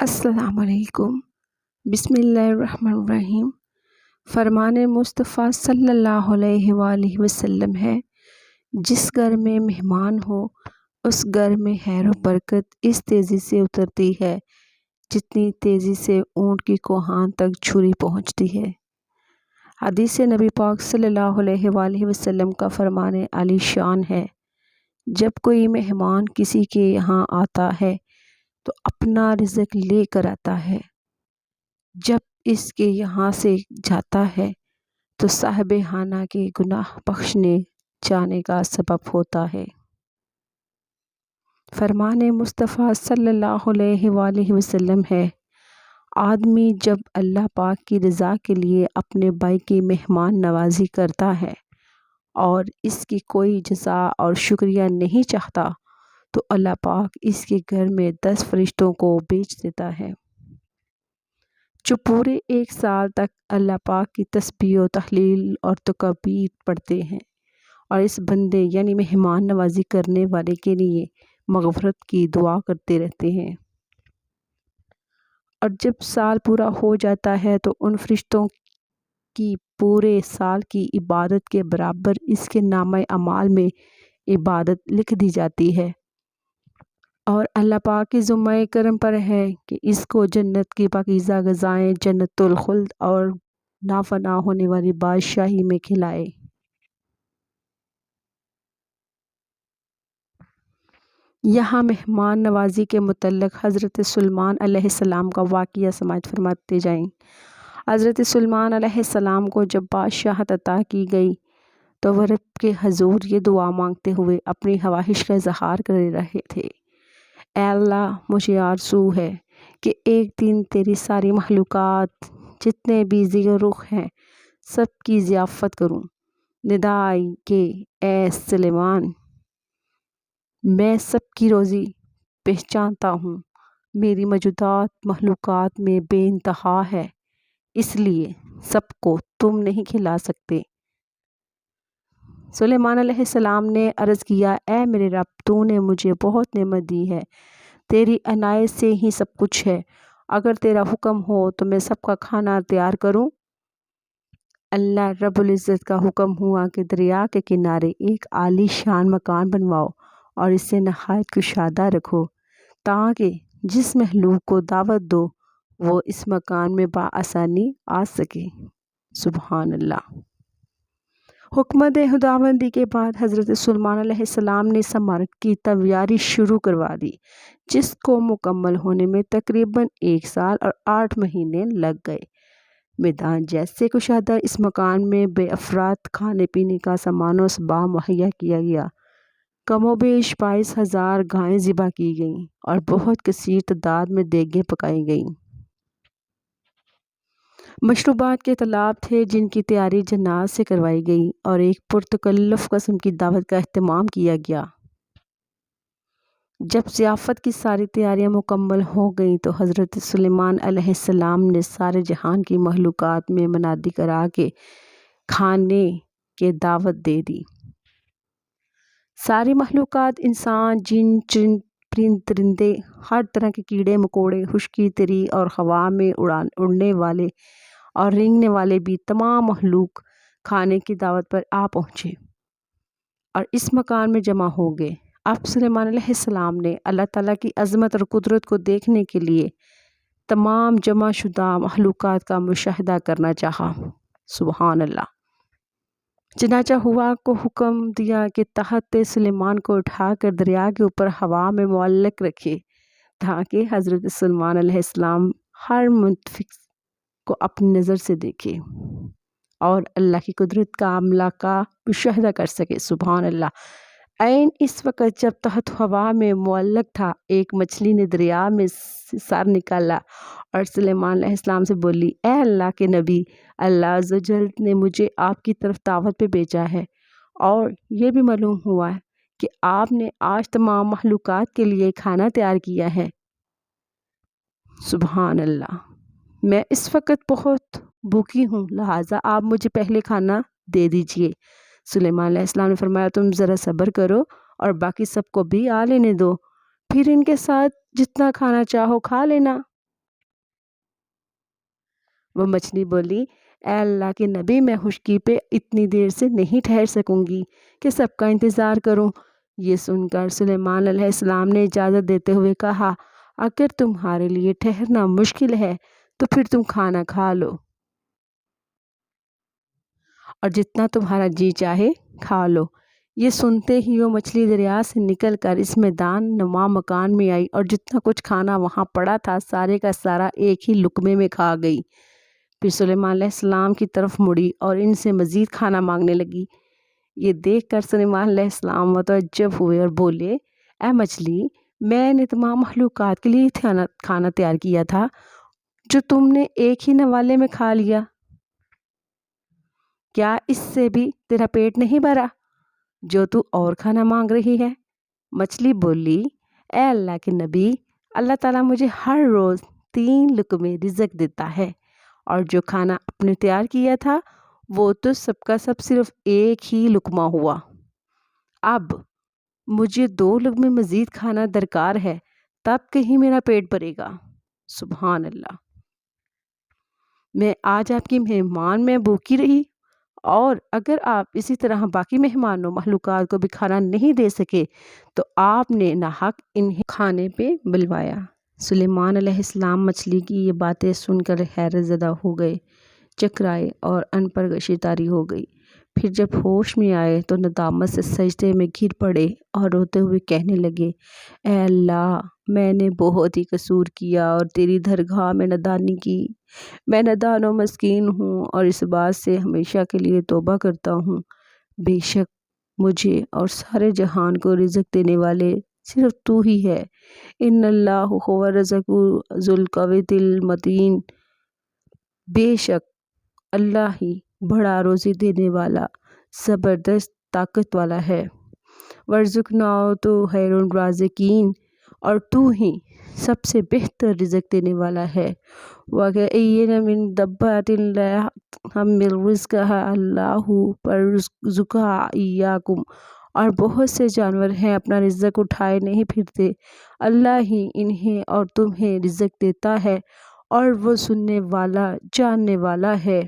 السلام علیکم۔ بسم اللہ الرحمن الرحیم۔ فرمان مصطفیٰ صلی اللہ علیہ وآلہ وسلم ہے، جس گھر میں مہمان ہو اس گھر میں خیر و برکت اس تیزی سے اترتی ہے جتنی تیزی سے اونٹ کی کوہان تک چھری پہنچتی ہے۔ حدیث نبی پاک صلی اللہ علیہ وآلہ وسلم کا فرمان عالی شان ہے، جب کوئی مہمان کسی کے یہاں آتا ہے تو اپنا رزق لے کر آتا ہے، جب اس کے یہاں سے جاتا ہے تو صاحب خانہ کے گناہ بخشنے جانے کا سبب ہوتا ہے۔ فرمان مصطفیٰ صلی اللہ علیہ وآلہ وسلم ہے، آدمی جب اللہ پاک کی رضا کے لیے اپنے بھائی کی مہمان نوازی کرتا ہے اور اس کی کوئی جزا اور شکریہ نہیں چاہتا تو اللہ پاک اس کے گھر میں 10 فرشتوں کو بھیج دیتا ہے، جو پورے 1 سال تک اللہ پاک کی تسبیح و تحلیل اور تکبیر پڑھتے ہیں اور اس بندے یعنی مہمان نوازی کرنے والے کے لیے مغفرت کی دعا کرتے رہتے ہیں۔ اور جب سال پورا ہو جاتا ہے تو ان فرشتوں کی پورے سال کی عبادت کے برابر اس کے نامہ اعمال میں عبادت لکھ دی جاتی ہے، اور اللہ پاک کی ذمہ کرم پر ہے کہ اس کو جنت کی پاکیزہ غذائیں جنت الخلد اور نافنا ہونے والی بادشاہی میں کھلائے۔ یہاں مہمان نوازی کے متعلق حضرت سلیمان علیہ السلام کا واقعہ سماعت فرماتے جائیں۔ حضرت سلیمان علیہ السلام کو جب بادشاہت عطا کی گئی تو وہ رب کے حضور یہ دعا مانگتے ہوئے اپنی خواہش کا اظہار کر رہے تھے، اے اللہ، مجھے آرزو ہے کہ ایک دن تیری ساری مخلوقات جتنے بھی ذکر رخ ہیں سب کی ضیافت کروں۔ ندا آئی کہ اے سلیمان، میں سب کی روزی پہچانتا ہوں، میری موجودات مخلوقات میں بے انتہا ہے، اس لیے سب کو تم نہیں کھلا سکتے۔ سلیمان علیہ السلام نے عرض کیا، اے میرے رب، تو نے مجھے بہت نعمت دی ہے، تیری عنایت سے ہی سب کچھ ہے، اگر تیرا حکم ہو تو میں سب کا کھانا تیار کروں۔ اللہ رب العزت کا حکم ہوا کہ دریا کے کنارے ایک عالی شان مکان بنواؤ اور اسے نہایت کشادہ رکھو تاکہ جس مخلوق کو دعوت دو وہ اس مکان میں بآسانی آ سکے۔ سبحان اللہ۔ حکمت خداوندی کے بعد حضرت سلیمان علیہ السلام نے اس عمارت کی تیاری شروع کروا دی، جس کو مکمل ہونے میں تقریباً 1 سال اور 8 مہینے لگ گئے۔ میدان جیسے کشادہ اس مکان میں بے افراط کھانے پینے کا سامان و اسباب مہیا کیا گیا۔ کم و بیش 22,000 گائیں ذبح کی گئیں اور بہت کثیر تعداد میں دیگیں پکائی گئیں۔ مشروبات کے تالاب تھے جن کی تیاری جنات سے کروائی گئی اور ایک پرتکلف قسم کی دعوت کا اہتمام کیا گیا۔ جب ضیافت کی ساری تیاریاں مکمل ہو گئیں تو حضرت سلیمان علیہ السلام نے سارے جہان کی مخلوقات میں منادی کرا کے کھانے کی دعوت دے دی۔ ساری مخلوقات، انسان، جن، پرندے، ہر طرح کے کیڑے مکوڑے، خشکی تری اور ہوا میں اڑنے والے اور رینگنے والے بھی تمام مخلوق کھانے کی دعوت پر آ پہنچے اور اس مکان میں جمع ہو گئے۔ اب سلیمان علیہ السلام نے اللہ تعالیٰ کی عظمت اور قدرت کو دیکھنے کے لیے تمام جمع شدہ مخلوقات کا مشاہدہ کرنا چاہا۔ سبحان اللہ۔ چنانچہ ہوا کو حکم دیا کہ تخت سلیمان کو اٹھا کر دریا کے اوپر ہوا میں معلق رکھے تاکہ حضرت سلیمان علیہ السلام ہر منافق کو اپنی نظر سے دیکھے اور اللہ کی قدرت کا عملہ کا مشاہدہ کر سکے۔ سبحان اللہ۔ عین اس وقت جب تخت ہوا میں معلق تھا، ایک مچھلی نے دریا میں سے سر نکالا اور سلیمان علیہ السلام سے بولی، اے اللہ کے نبی، اللہ عز و جل نے مجھے آپ کی طرف دعوت پہ بھیجا ہے اور یہ بھی معلوم ہوا ہے کہ آپ نے آج تمام مخلوقات کے لیے کھانا تیار کیا ہے۔ سبحان اللہ۔ میں اس وقت بہت بھوکی ہوں، لہٰذا آپ مجھے پہلے کھانا دے دیجئے۔ سلیمان علیہ السلام نے فرمایا، تم ذرا صبر کرو اور باقی سب کو بھی آ لینے دو، پھر ان کے ساتھ جتنا کھانا چاہو کھا لینا۔ وہ مچھلی بولی، اے اللہ کے نبی، میں خشکی پہ اتنی دیر سے نہیں ٹھہر سکوں گی کہ سب کا انتظار کروں۔ یہ سن کر سلیمان علیہ السلام نے اجازت دیتے ہوئے کہا، اگر تمہارے لیے ٹھہرنا مشکل ہے تو پھر تم کھانا کھا لو اور جتنا تمہارا جی چاہے کھا لو۔ یہ سنتے ہی وہ مچھلی دریا سے نکل کر اس میدان نما مکان میں آئی اور جتنا کچھ کھانا وہاں پڑا تھا سارے کا سارا ایک ہی لقمے میں کھا گئی۔ پھر سلیمان علیہ السلام کی طرف مڑی اور ان سے مزید کھانا مانگنے لگی۔ یہ دیکھ کر سلیمان علیہ السلام متعجب ہوئے اور بولے، اے مچھلی، میں نے تمام مخلوقات کے لیے کھانا تیار کیا تھا جو تم نے ایک ہی نوالے میں کھا لیا۔ کیا اس سے بھی تیرا پیٹ نہیں بھرا جو تو اور کھانا مانگ رہی ہے؟ مچھلی بولی، اے اللہ کے نبی، اللہ تعالیٰ مجھے ہر روز 3 لقمے رزق دیتا ہے اور جو کھانا آپ نے تیار کیا تھا وہ تو سب کا سب صرف ایک ہی لقمہ ہوا۔ اب مجھے 2 لقمے مزید کھانا درکار ہے، تب کہیں میرا پیٹ بھرے گا۔ سبحان اللہ! میں آج آپ کی مہمان میں بھوکی رہی، اور اگر آپ اسی طرح باقی مہمانوں مخلوقات کو بھی کھانا نہیں دے سکے تو آپ نے ناحق انہیں کھانے پہ بلوایا۔ سلیمان علیہ السلام مچھلی کی یہ باتیں سن کر حیرت زدہ ہو گئے، چکرائے اور ان پر غشی طاری ہو گئی۔ پھر جب ہوش میں آئے تو ندامت سے سجدے میں گر پڑے اور روتے ہوئے کہنے لگے، اے اللہ، میں نے بہت ہی قصور کیا اور تیری درگاہ میں نادانی کی۔ میں نادان و مسکین ہوں اور اس بات سے ہمیشہ کے لیے توبہ کرتا ہوں، بے شک مجھے اور سارے جہان کو رزق دینے والے صرف تو ہی ہے۔ ان اللہ هو الرزاق ذو القوة المتین، بے شک اللہ ہی بڑا روزی دینے والا زبردست طاقت والا ہے۔ وارزقنا تو خیر الرازقین، اور تو ہی سب سے بہتر رزق دینے والا ہے۔ وَكَأَيِّن مِّن دَابَّةٍ لَا تَحْمِلُ رِزْقَهَا اللَّهُ يَرْزُقُهَا إِيَّاكُمْ، اور بہت سے جانور ہیں اپنا رزق اٹھائے نہیں پھرتے، اللہ ہی انہیں اور تمہیں رزق دیتا ہے، اور وہ سننے والا جاننے والا ہے۔